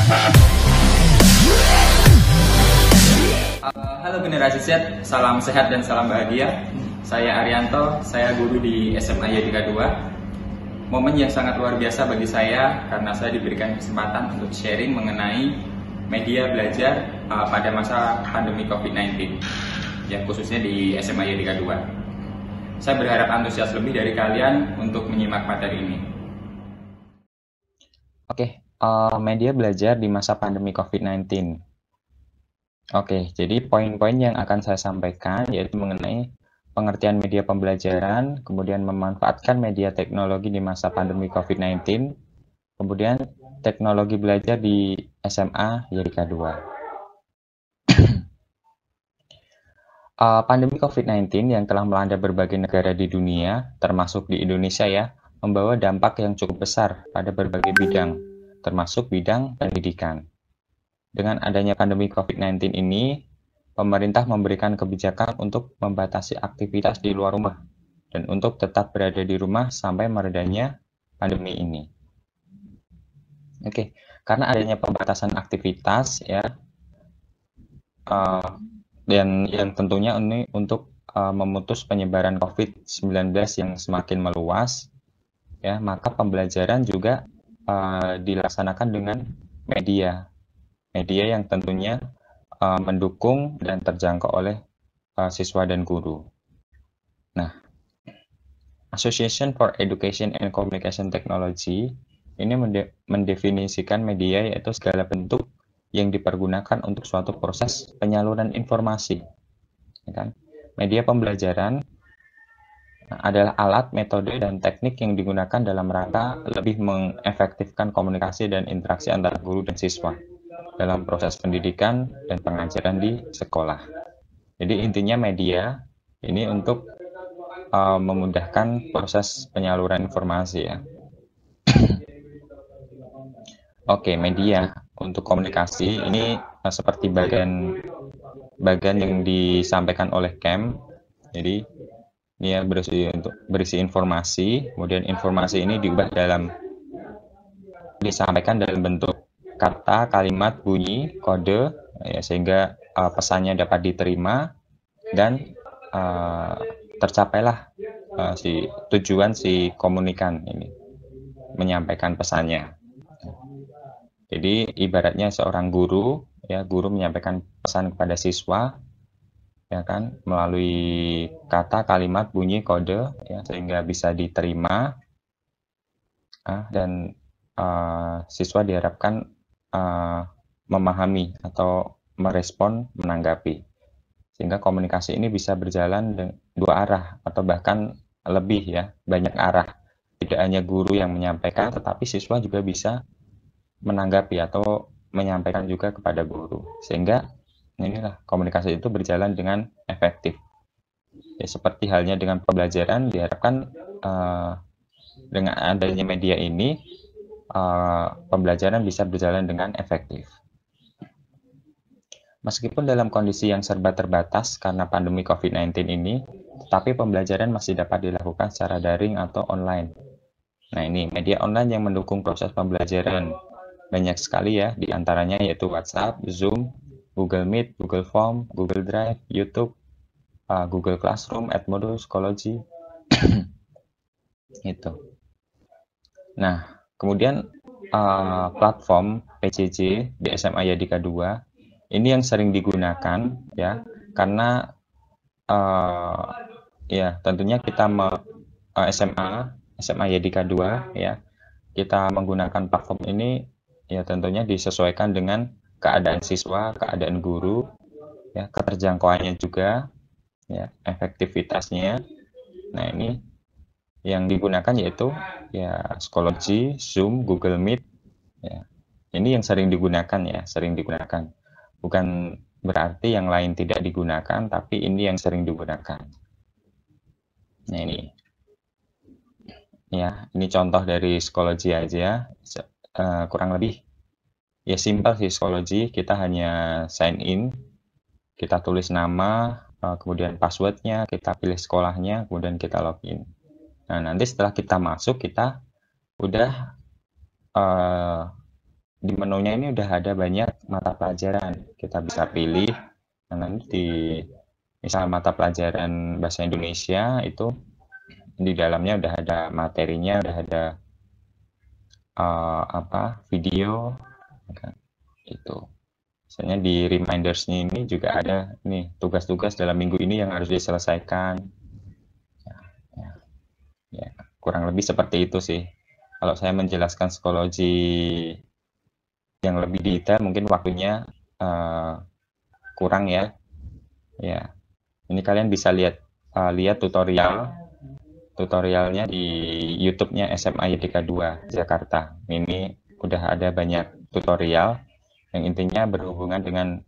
Halo generasi Z, salam sehat dan salam bahagia. Saya Arianto, saya guru di SMA Yadika 2. Momen yang sangat luar biasa bagi saya karena saya diberikan kesempatan untuk sharing mengenai media belajar pada masa pandemi COVID-19, ya khususnya di SMA Yadika 2. Saya berharap antusias lebih dari kalian untuk menyimak materi ini. Oke, media belajar di masa pandemi COVID-19. Oke, jadi poin-poin yang akan saya sampaikan yaitu mengenai pengertian media pembelajaran, kemudian memanfaatkan media teknologi di masa pandemi COVID-19, kemudian teknologi belajar di SMA Yadika 2. Pandemi COVID-19 yang telah melanda berbagai negara di dunia, termasuk di Indonesia ya, membawa dampak yang cukup besar pada berbagai bidang, termasuk bidang pendidikan. Dengan adanya pandemi COVID-19 ini, pemerintah memberikan kebijakan untuk membatasi aktivitas di luar rumah dan untuk tetap berada di rumah sampai meredanya pandemi ini. Oke, karena adanya pembatasan aktivitas ya, dan yang tentunya ini untuk memutus penyebaran COVID-19 yang semakin meluas, ya, maka pembelajaran juga dilaksanakan dengan media yang tentunya mendukung dan terjangkau oleh siswa dan guru. Nah, Association for Education and Communication Technology ini mendefinisikan media yaitu segala bentuk yang dipergunakan untuk suatu proses penyaluran informasi. Ya kan? Media pembelajaran adalah alat, metode, dan teknik yang digunakan dalam rangka lebih mengefektifkan komunikasi dan interaksi antara guru dan siswa dalam proses pendidikan dan pengajaran di sekolah. Jadi intinya media ini untuk memudahkan proses penyaluran informasi ya. Oke, media untuk komunikasi ini seperti bagian yang disampaikan oleh Kem. Jadi ini ya berisi informasi, kemudian informasi ini disampaikan dalam bentuk kata, kalimat, bunyi, kode, ya, sehingga pesannya dapat diterima dan tercapailah tujuan si komunikan ini menyampaikan pesannya. Jadi ibaratnya seorang guru, ya guru menyampaikan pesan kepada siswa, ya kan, melalui kata, kalimat, bunyi, kode, ya, sehingga bisa diterima dan siswa diharapkan memahami atau merespon, menanggapi, sehingga komunikasi ini bisa berjalan dua arah atau bahkan lebih ya, banyak arah. Tidak hanya guru yang menyampaikan, tetapi siswa juga bisa menanggapi atau menyampaikan juga kepada guru, sehingga inilah komunikasi itu berjalan dengan efektif. Ya, seperti halnya dengan pembelajaran, diharapkan dengan adanya media ini pembelajaran bisa berjalan dengan efektif. Meskipun dalam kondisi yang serba terbatas karena pandemi COVID-19 ini, tetapi pembelajaran masih dapat dilakukan secara daring atau online. Nah, ini media online yang mendukung proses pembelajaran. Banyak sekali ya, di antaranya yaitu WhatsApp, Zoom, Google Meet, Google Form, Google Drive, YouTube, Google Classroom, Edmodo, Schoology. Itu. Nah, kemudian platform PJJ di SMA Yadika 2 ini yang sering digunakan ya, karena ya tentunya kita SMA Yadika 2 ya, kita menggunakan platform ini ya tentunya disesuaikan dengan keadaan siswa, keadaan guru, ya, keterjangkauannya juga, ya, efektivitasnya. Nah, ini yang digunakan yaitu ya Schoology, Zoom, Google Meet, ya. Ini yang sering digunakan ya, sering digunakan. Bukan berarti yang lain tidak digunakan, tapi ini yang sering digunakan. Nah, ini. Ya, ini contoh dari Schoology aja. Kurang lebih ya simpel sih Schoology. Kita hanya sign in, kita tulis nama, kemudian passwordnya, kita pilih sekolahnya, kemudian kita login. Nah, nanti setelah kita masuk, kita udah di menunya ini udah ada banyak mata pelajaran. Kita bisa pilih. Nah, nanti di misal mata pelajaran bahasa Indonesia itu di dalamnya udah ada materinya, udah ada video, kan? Itu. Misalnya di reminders-nya ini juga ada nih tugas-tugas dalam minggu ini yang harus diselesaikan. Ya, kurang lebih seperti itu sih. Kalau saya menjelaskan psikologi yang lebih detail, mungkin waktunya kurang ya. Ya, ini kalian bisa lihat tutorialnya di YouTube-nya SMA YDK 2 Jakarta. Ini udah ada banyak tutorial yang intinya berhubungan dengan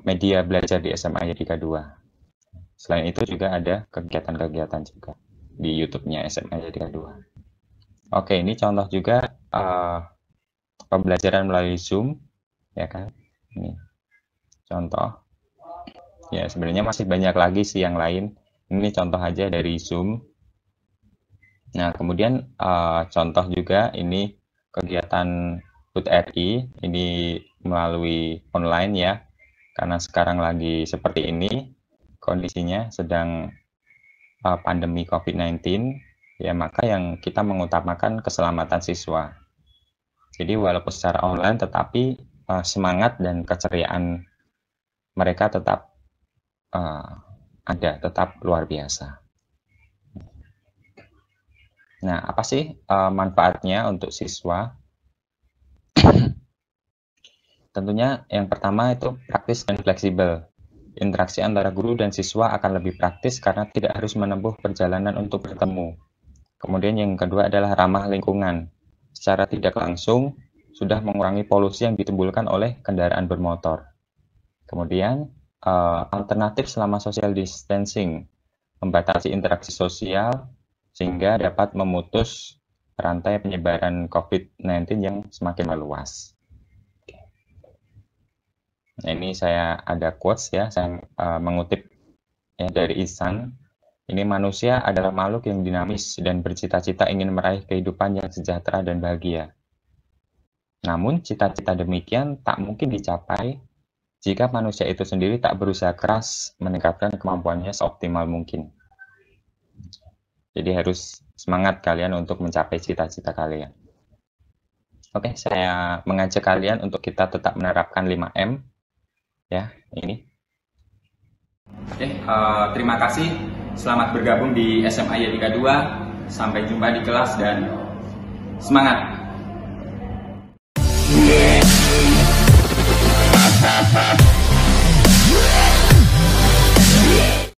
media belajar di SMA YDK 2. Selain itu juga ada kegiatan-kegiatan juga di YouTube-nya SMA YDK 2. Oke, ini contoh juga pembelajaran melalui Zoom, ya kan? Ini contoh. Ya, sebenarnya masih banyak lagi sih yang lain. Ini contoh aja dari Zoom. Nah, kemudian contoh juga ini kegiatan HUT RI, ini melalui online ya, karena sekarang lagi seperti ini, kondisinya sedang pandemi COVID-19, ya maka yang kita mengutamakan keselamatan siswa. Jadi walaupun secara online, tetapi semangat dan keceriaan mereka tetap ada, tetap luar biasa. Nah, apa sih manfaatnya untuk siswa? Tentunya yang pertama itu praktis dan fleksibel. Interaksi antara guru dan siswa akan lebih praktis karena tidak harus menempuh perjalanan untuk bertemu. Kemudian yang kedua adalah ramah lingkungan. Secara tidak langsung sudah mengurangi polusi yang ditimbulkan oleh kendaraan bermotor. Kemudian alternatif selama social distancing, membatasi interaksi sosial sehingga dapat memutus rantai penyebaran COVID-19 yang semakin meluas. Nah, ini saya ada quotes ya, saya mengutip ya dari Ihsan. Ini manusia adalah makhluk yang dinamis dan bercita-cita ingin meraih kehidupan yang sejahtera dan bahagia. Namun cita-cita demikian tak mungkin dicapai jika manusia itu sendiri tak berusaha keras meningkatkan kemampuannya seoptimal mungkin. Jadi harus semangat kalian untuk mencapai cita-cita kalian. Oke, saya mengajak kalian untuk kita tetap menerapkan 5M. Ya, ini. Oke, terima kasih. Selamat bergabung di SMA YDK 2. Sampai jumpa di kelas dan semangat!